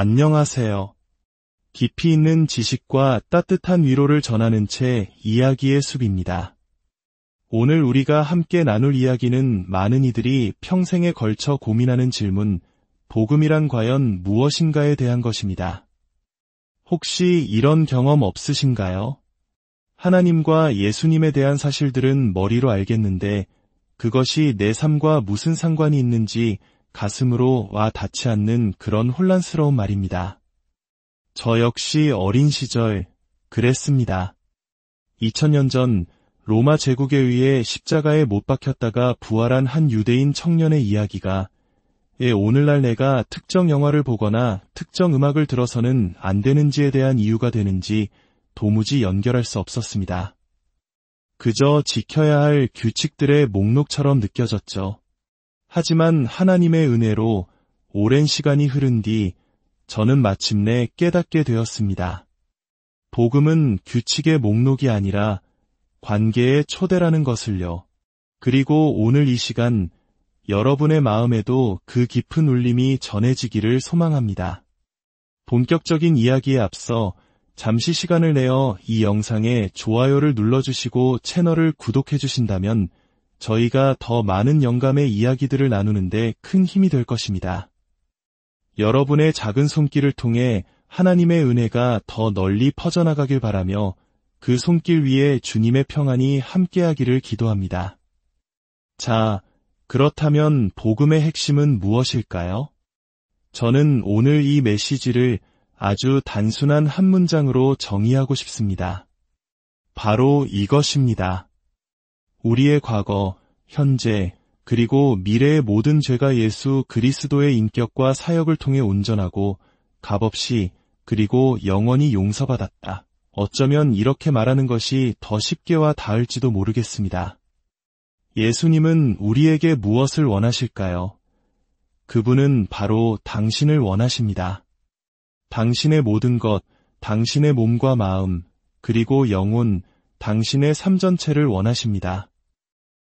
안녕하세요. 깊이 있는 지식과 따뜻한 위로를 전하는 책 이야기의 숲입니다. 오늘 우리가 함께 나눌 이야기는 많은 이들이 평생에 걸쳐 고민하는 질문, 복음이란 과연 무엇인가에 대한 것입니다. 혹시 이런 경험 없으신가요? 하나님과 예수님에 대한 사실들은 머리로 알겠는데 그것이 내 삶과 무슨 상관이 있는지 가슴으로 와 닿지 않는 그런 혼란스러운 말입니다. 저 역시 어린 시절 그랬습니다. 2000년 전 로마 제국에 의해 십자가에 못 박혔다가 부활한 한 유대인 청년의 이야기가 오늘날 내가 특정 영화를 보거나 특정 음악을 들어서는 안 되는지에 대한 이유가 되는지 도무지 연결할 수 없었습니다. 그저 지켜야 할 규칙들의 목록처럼 느껴졌죠. 하지만 하나님의 은혜로 오랜 시간이 흐른 뒤 저는 마침내 깨닫게 되었습니다. 복음은 규칙의 목록이 아니라 관계의 초대라는 것을요. 그리고 오늘 이 시간 여러분의 마음에도 그 깊은 울림이 전해지기를 소망합니다. 본격적인 이야기에 앞서 잠시 시간을 내어 이 영상에 좋아요를 눌러주시고 채널을 구독해주신다면 저희가 더 많은 영감의 이야기들을 나누는데 큰 힘이 될 것입니다. 여러분의 작은 손길을 통해 하나님의 은혜가 더 널리 퍼져나가길 바라며 그 손길 위에 주님의 평안이 함께하기를 기도합니다. 자, 그렇다면 복음의 핵심은 무엇일까요? 저는 오늘 이 메시지를 아주 단순한 한 문장으로 정의하고 싶습니다. 바로 이것입니다. 우리의 과거, 현재, 그리고 미래의 모든 죄가 예수 그리스도의 인격과 사역을 통해 온전하고 값없이 그리고 영원히 용서받았다. 어쩌면 이렇게 말하는 것이 더 쉽게 와 닿을지도 모르겠습니다. 예수님은 우리에게 무엇을 원하실까요? 그분은 바로 당신을 원하십니다. 당신의 모든 것, 당신의 몸과 마음, 그리고 영혼, 당신의 삶 전체를 원하십니다.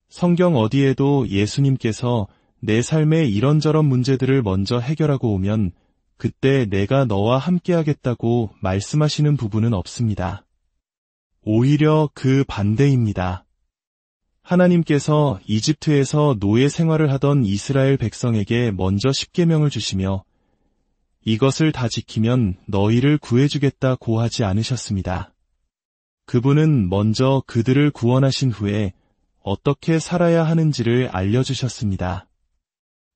성경 어디에도 예수님께서 내 삶의 이런저런 문제들을 먼저 해결하고 오면 그때 내가 너와 함께하겠다고 말씀하시는 부분은 없습니다. 오히려 그 반대입니다. 하나님께서 이집트에서 노예 생활을 하던 이스라엘 백성에게 먼저 십계명을 주시며 이것을 다 지키면 너희를 구해주겠다고 하지 않으셨습니다. 그분은 먼저 그들을 구원하신 후에 어떻게 살아야 하는지를 알려주셨습니다.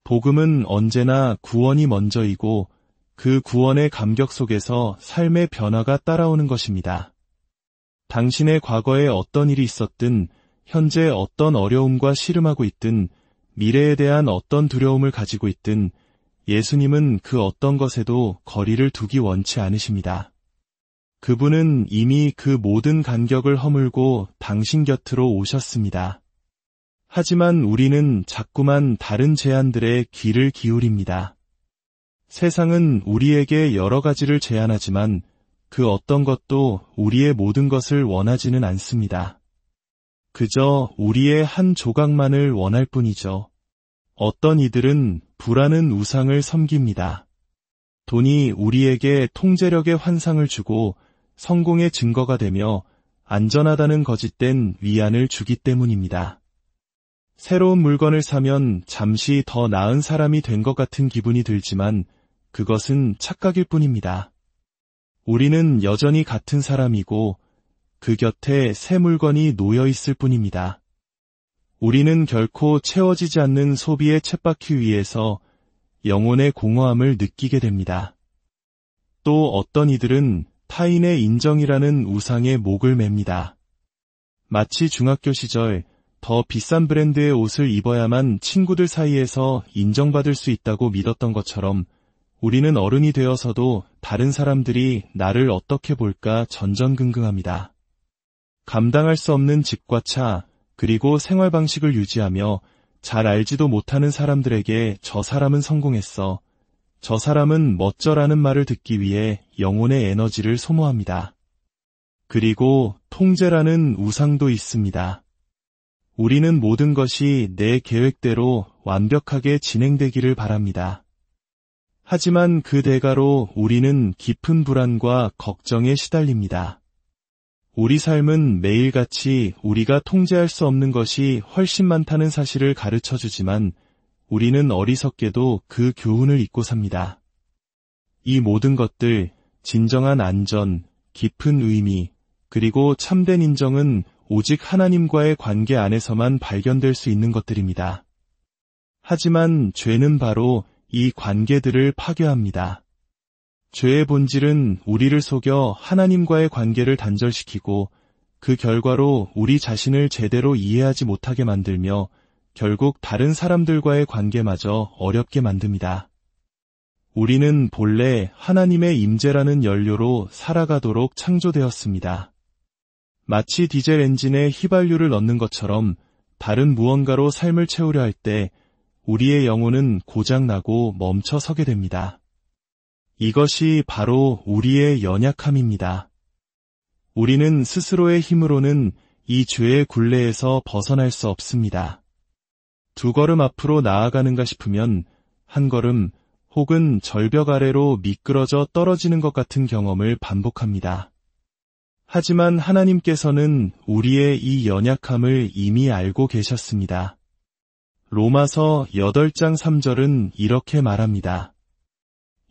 복음은 언제나 구원이 먼저이고 그 구원의 감격 속에서 삶의 변화가 따라오는 것입니다. 당신의 과거에 어떤 일이 있었든 현재 어떤 어려움과 씨름하고 있든 미래에 대한 어떤 두려움을 가지고 있든 예수님은 그 어떤 것에도 거리를 두기 원치 않으십니다. 그분은 이미 그 모든 간격을 허물고 당신 곁으로 오셨습니다. 하지만 우리는 자꾸만 다른 제안들에 귀를 기울입니다. 세상은 우리에게 여러 가지를 제안하지만 그 어떤 것도 우리의 모든 것을 원하지는 않습니다. 그저 우리의 한 조각만을 원할 뿐이죠. 어떤 이들은 부라는 우상을 섬깁니다. 돈이 우리에게 통제력의 환상을 주고 성공의 증거가 되며 안전하다는 거짓된 위안을 주기 때문입니다. 새로운 물건을 사면 잠시 더 나은 사람이 된 것 같은 기분이 들지만 그것은 착각일 뿐입니다. 우리는 여전히 같은 사람이고 그 곁에 새 물건이 놓여 있을 뿐입니다. 우리는 결코 채워지지 않는 소비의 쳇바퀴 위에서 영혼의 공허함을 느끼게 됩니다. 또 어떤 이들은 타인의 인정이라는 우상에 목을 맵니다. 마치 중학교 시절 더 비싼 브랜드의 옷을 입어야만 친구들 사이에서 인정받을 수 있다고 믿었던 것처럼 우리는 어른이 되어서도 다른 사람들이 나를 어떻게 볼까 전전긍긍합니다. 감당할 수 없는 집과 차, 그리고 생활 방식을 유지하며 잘 알지도 못하는 사람들에게 저 사람은 성공했어, 저 사람은 멋져라는 말을 듣기 위해 영혼의 에너지를 소모합니다. 그리고 통제라는 우상도 있습니다. 우리는 모든 것이 내 계획대로 완벽하게 진행되기를 바랍니다. 하지만 그 대가로 우리는 깊은 불안과 걱정에 시달립니다. 우리 삶은 매일같이 우리가 통제할 수 없는 것이 훨씬 많다는 사실을 가르쳐주지만 우리는 어리석게도 그 교훈을 잊고 삽니다. 이 모든 것들, 진정한 안전, 깊은 의미, 그리고 참된 인정은 오직 하나님과의 관계 안에서만 발견될 수 있는 것들입니다. 하지만 죄는 바로 이 관계들을 파괴합니다. 죄의 본질은 우리를 속여 하나님과의 관계를 단절시키고 그 결과로 우리 자신을 제대로 이해하지 못하게 만들며 결국 다른 사람들과의 관계마저 어렵게 만듭니다. 우리는 본래 하나님의 임재라는 연료로 살아가도록 창조되었습니다. 마치 디젤 엔진에 휘발유를 넣는 것처럼 다른 무언가로 삶을 채우려 할 때 우리의 영혼은 고장나고 멈춰 서게 됩니다. 이것이 바로 우리의 연약함입니다. 우리는 스스로의 힘으로는 이 죄의 굴레에서 벗어날 수 없습니다. 두 걸음 앞으로 나아가는가 싶으면 한 걸음 혹은 절벽 아래로 미끄러져 떨어지는 것 같은 경험을 반복합니다. 하지만 하나님께서는 우리의 이 연약함을 이미 알고 계셨습니다. 로마서 8장 3절은 이렇게 말합니다.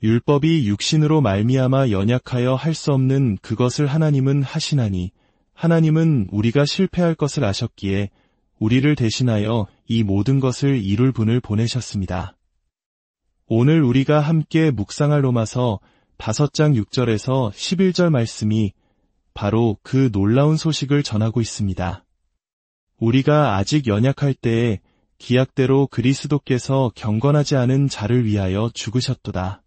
율법이 육신으로 말미암아 연약하여 할 수 없는 그것을 하나님은 하시나니 하나님은 우리가 실패할 것을 아셨기에 우리를 대신하여 이 모든 것을 이룰 분을 보내셨습니다. 오늘 우리가 함께 묵상할 로마서 5장 6절에서 11절 말씀이 바로 그 놀라운 소식을 전하고 있습니다. 우리가 아직 연약할 때에 기약대로 그리스도께서 경건하지 않은 자를 위하여 죽으셨도다.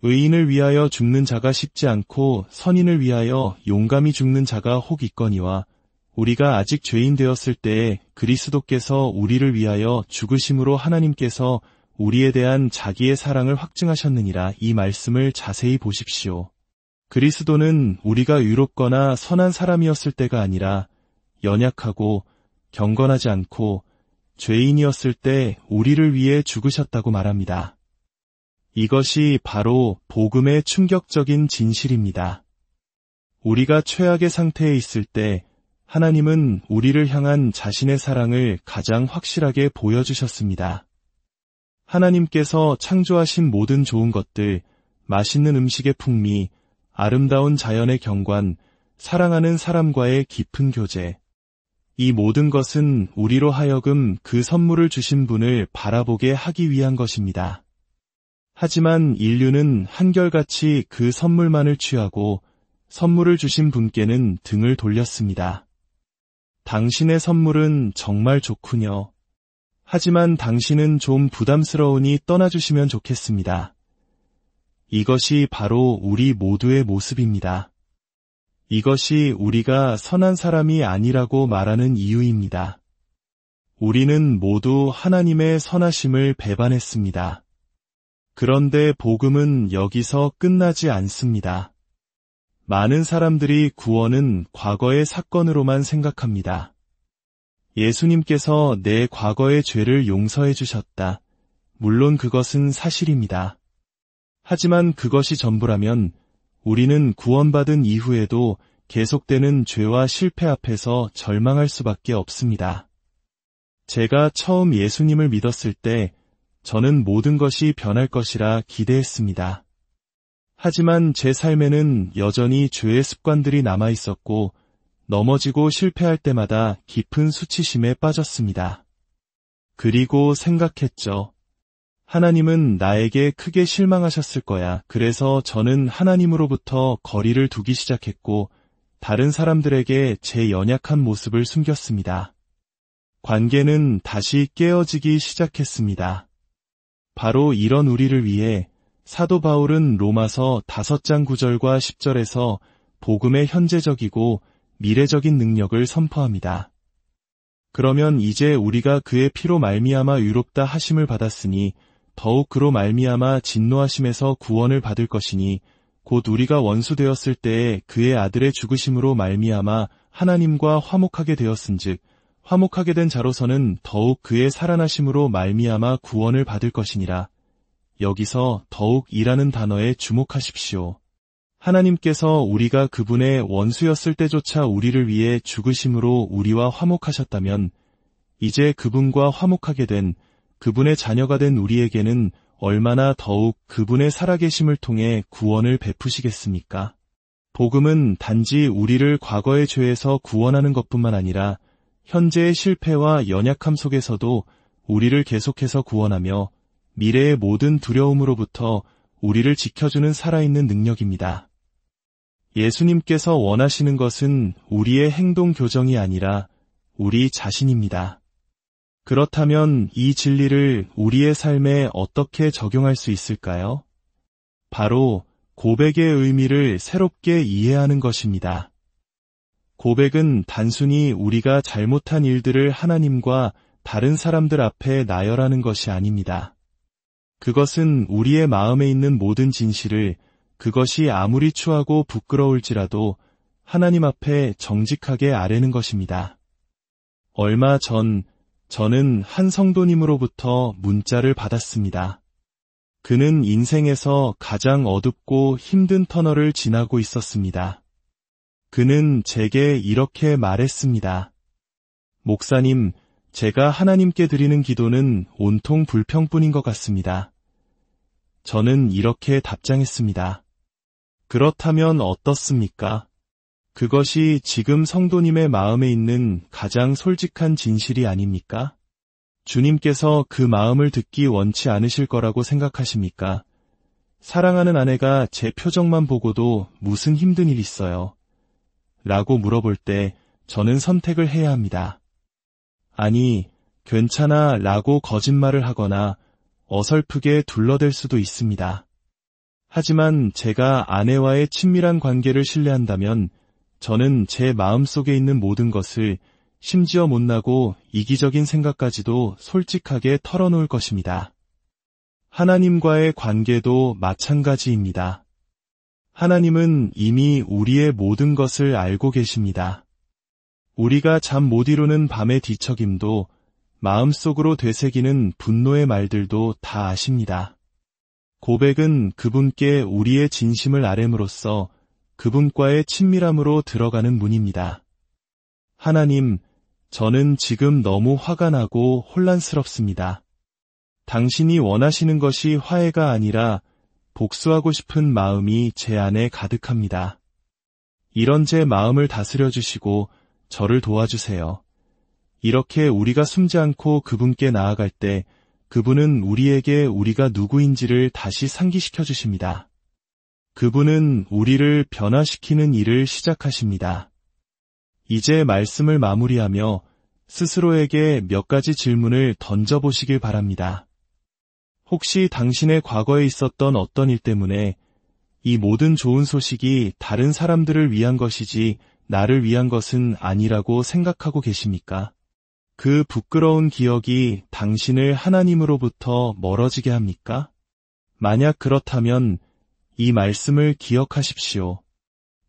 의인을 위하여 죽는 자가 쉽지 않고 선인을 위하여 용감히 죽는 자가 혹 있거니와 우리가 아직 죄인 되었을 때에 그리스도께서 우리를 위하여 죽으심으로 하나님께서 우리에 대한 자기의 사랑을 확증하셨느니라. 이 말씀을 자세히 보십시오. 그리스도는 우리가 의롭거나 선한 사람이었을 때가 아니라 연약하고 경건하지 않고 죄인이었을 때 우리를 위해 죽으셨다고 말합니다. 이것이 바로 복음의 충격적인 진실입니다. 우리가 최악의 상태에 있을 때 하나님은 우리를 향한 자신의 사랑을 가장 확실하게 보여주셨습니다. 하나님께서 창조하신 모든 좋은 것들, 맛있는 음식의 풍미, 아름다운 자연의 경관, 사랑하는 사람과의 깊은 교제, 이 모든 것은 우리로 하여금 그 선물을 주신 분을 바라보게 하기 위한 것입니다. 하지만 인류는 한결같이 그 선물만을 취하고 선물을 주신 분께는 등을 돌렸습니다. 당신의 선물은 정말 좋군요. 하지만 당신은 좀 부담스러우니 떠나주시면 좋겠습니다. 이것이 바로 우리 모두의 모습입니다. 이것이 우리가 선한 사람이 아니라고 말하는 이유입니다. 우리는 모두 하나님의 선하심을 배반했습니다. 그런데 복음은 여기서 끝나지 않습니다. 많은 사람들이 구원은 과거의 사건으로만 생각합니다. 예수님께서 내 과거의 죄를 용서해 주셨다. 물론 그것은 사실입니다. 하지만 그것이 전부라면 우리는 구원받은 이후에도 계속되는 죄와 실패 앞에서 절망할 수밖에 없습니다. 제가 처음 예수님을 믿었을 때 저는 모든 것이 변할 것이라 기대했습니다. 하지만 제 삶에는 여전히 죄의 습관들이 남아 있었고 넘어지고 실패할 때마다 깊은 수치심에 빠졌습니다. 그리고 생각했죠. 하나님은 나에게 크게 실망하셨을 거야. 그래서 저는 하나님으로부터 거리를 두기 시작했고 다른 사람들에게 제 연약한 모습을 숨겼습니다. 관계는 다시 깨어지기 시작했습니다. 바로 이런 우리를 위해 사도 바울은 로마서 5장 9절과 10절에서 복음의 현재적이고 미래적인 능력을 선포합니다. 그러면 이제 우리가 그의 피로 말미암아 의롭다 하심을 받았으니 더욱 그로 말미암아 진노하심에서 구원을 받을 것이니 곧 우리가 원수 되었을 때에 그의 아들의 죽으심으로 말미암아 하나님과 화목하게 되었은즉 화목하게 된 자로서는 더욱 그의 살아나심으로 말미암아 구원을 받을 것이니라. 여기서 더욱 이라는 단어에 주목하십시오. 하나님께서 우리가 그분의 원수였을 때조차 우리를 위해 죽으심으로 우리와 화목하셨다면 이제 그분과 화목하게 된 그분의 자녀가 된 우리에게는 얼마나 더욱 그분의 살아계심을 통해 구원을 베푸시겠습니까? 복음은 단지 우리를 과거의 죄에서 구원하는 것뿐만 아니라 현재의 실패와 연약함 속에서도 우리를 계속해서 구원하며 미래의 모든 두려움으로부터 우리를 지켜주는 살아있는 능력입니다. 예수님께서 원하시는 것은 우리의 행동 교정이 아니라 우리 자신입니다. 그렇다면 이 진리를 우리의 삶에 어떻게 적용할 수 있을까요? 바로 고백의 의미를 새롭게 이해하는 것입니다. 고백은 단순히 우리가 잘못한 일들을 하나님과 다른 사람들 앞에 나열하는 것이 아닙니다. 그것은 우리의 마음에 있는 모든 진실을 그것이 아무리 추하고 부끄러울지라도 하나님 앞에 정직하게 아뢰는 것입니다. 얼마 전 저는 한 성도님으로부터 문자를 받았습니다. 그는 인생에서 가장 어둡고 힘든 터널을 지나고 있었습니다. 그는 제게 이렇게 말했습니다. 목사님, 제가 하나님께 드리는 기도는 온통 불평뿐인 것 같습니다. 저는 이렇게 답장했습니다. 그렇다면 어떻습니까? 그것이 지금 성도님의 마음에 있는 가장 솔직한 진실이 아닙니까? 주님께서 그 마음을 듣기 원치 않으실 거라고 생각하십니까? 사랑하는 아내가 제 표정만 보고도 무슨 힘든 일 있어요? 라고 물어볼 때 저는 선택을 해야 합니다. 아니, 괜찮아 라고 거짓말을 하거나 어설프게 둘러댈 수도 있습니다. 하지만 제가 아내와의 친밀한 관계를 신뢰한다면 저는 제 마음속에 있는 모든 것을 심지어 못나고 이기적인 생각까지도 솔직하게 털어놓을 것입니다. 하나님과의 관계도 마찬가지입니다. 하나님은 이미 우리의 모든 것을 알고 계십니다. 우리가 잠 못 이루는 밤의 뒤척임도 마음속으로 되새기는 분노의 말들도 다 아십니다. 고백은 그분께 우리의 진심을 아뢰므로써 그분과의 친밀함으로 들어가는 문입니다. 하나님, 저는 지금 너무 화가 나고 혼란스럽습니다. 당신이 원하시는 것이 화해가 아니라 복수하고 싶은 마음이 제 안에 가득합니다. 이런 제 마음을 다스려 주시고 저를 도와주세요. 이렇게 우리가 숨지 않고 그분께 나아갈 때 그분은 우리에게 우리가 누구인지를 다시 상기시켜 주십니다. 그분은 우리를 변화시키는 일을 시작하십니다. 이제 말씀을 마무리하며 스스로에게 몇 가지 질문을 던져보시길 바랍니다. 혹시 당신의 과거에 있었던 어떤 일 때문에 이 모든 좋은 소식이 다른 사람들을 위한 것이지 나를 위한 것은 아니라고 생각하고 계십니까? 그 부끄러운 기억이 당신을 하나님으로부터 멀어지게 합니까? 만약 그렇다면 이 말씀을 기억하십시오.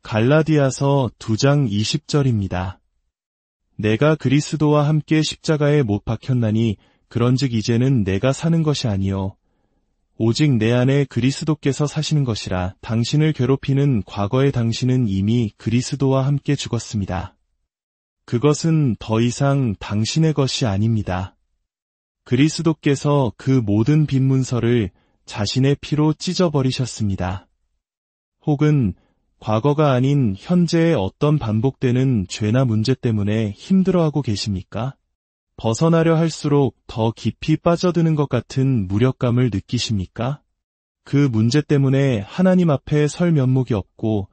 갈라디아서 2장 20절입니다. 내가 그리스도와 함께 십자가에 못 박혔나니 그런즉 이제는 내가 사는 것이 아니요 오직 내 안에 그리스도께서 사시는 것이라. 당신을 괴롭히는 과거의 당신은 이미 그리스도와 함께 죽었습니다. 그것은 더 이상 당신의 것이 아닙니다. 그리스도께서 그 모든 빈 문서를 자신의 피로 찢어버리셨습니다. 혹은 과거가 아닌 현재의 어떤 반복되는 죄나 문제 때문에 힘들어하고 계십니까? 벗어나려 할수록 더 깊이 빠져드는 것 같은 무력감을 느끼십니까? 그 문제 때문에 하나님 앞에 설 면목이 없고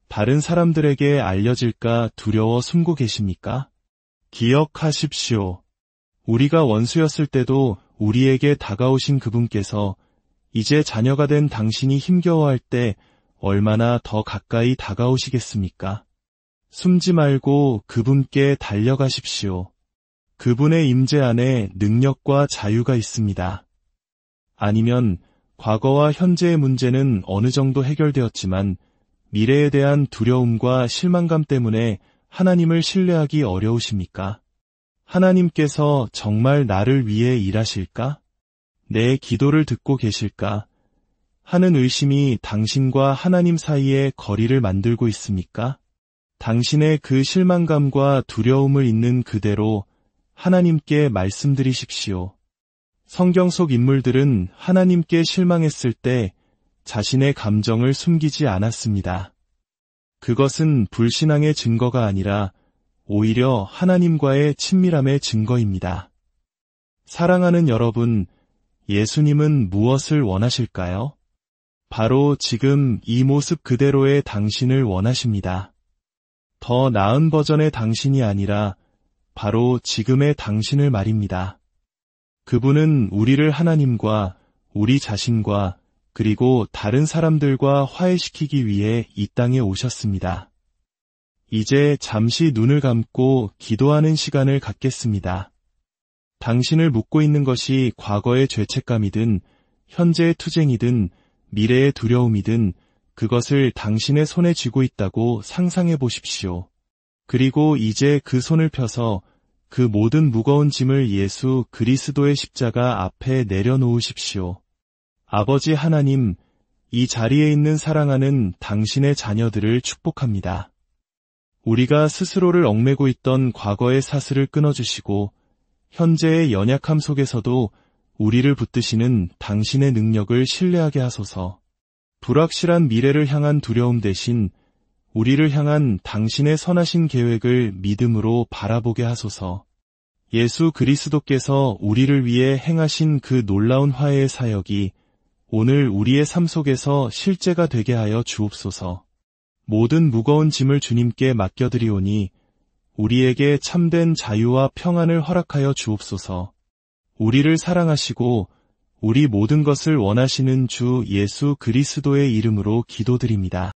다른 사람들에게 알려질까 두려워 숨고 계십니까? 기억하십시오. 우리가 원수였을 때도 우리에게 다가오신 그분께서 이제 자녀가 된 당신이 힘겨워할 때 얼마나 더 가까이 다가오시겠습니까? 숨지 말고 그분께 달려가십시오. 그분의 임재 안에 능력과 자유가 있습니다. 아니면 과거와 현재의 문제는 어느 정도 해결되었지만 미래에 대한 두려움과 실망감 때문에 하나님을 신뢰하기 어려우십니까? 하나님께서 정말 나를 위해 일하실까? 내 기도를 듣고 계실까? 하는 의심이 당신과 하나님 사이에 거리를 만들고 있습니까? 당신의 그 실망감과 두려움을 있는 그대로 하나님께 말씀드리십시오. 성경 속 인물들은 하나님께 실망했을 때 자신의 감정을 숨기지 않았습니다. 그것은 불신앙의 증거가 아니라 오히려 하나님과의 친밀함의 증거입니다. 사랑하는 여러분, 예수님은 무엇을 원하실까요? 바로 지금 이 모습 그대로의 당신을 원하십니다. 더 나은 버전의 당신이 아니라 바로 지금의 당신을 말입니다. 그분은 우리를 하나님과 우리 자신과 그리고 다른 사람들과 화해시키기 위해 이 땅에 오셨습니다. 이제 잠시 눈을 감고 기도하는 시간을 갖겠습니다. 당신을 묶고 있는 것이 과거의 죄책감이든 현재의 투쟁이든 미래의 두려움이든 그것을 당신의 손에 쥐고 있다고 상상해 보십시오. 그리고 이제 그 손을 펴서 그 모든 무거운 짐을 예수 그리스도의 십자가 앞에 내려놓으십시오. 아버지 하나님, 이 자리에 있는 사랑하는 당신의 자녀들을 축복합니다. 우리가 스스로를 얽매고 있던 과거의 사슬을 끊어주시고 현재의 연약함 속에서도 우리를 붙드시는 당신의 능력을 신뢰하게 하소서. 불확실한 미래를 향한 두려움 대신 우리를 향한 당신의 선하신 계획을 믿음으로 바라보게 하소서. 예수 그리스도께서 우리를 위해 행하신 그 놀라운 화해의 사역이 오늘 우리의 삶 속에서 실제가 되게 하여 주옵소서. 모든 무거운 짐을 주님께 맡겨드리오니 우리에게 참된 자유와 평안을 허락하여 주옵소서. 우리를 사랑하시고 우리 모든 것을 원하시는 주 예수 그리스도의 이름으로 기도드립니다.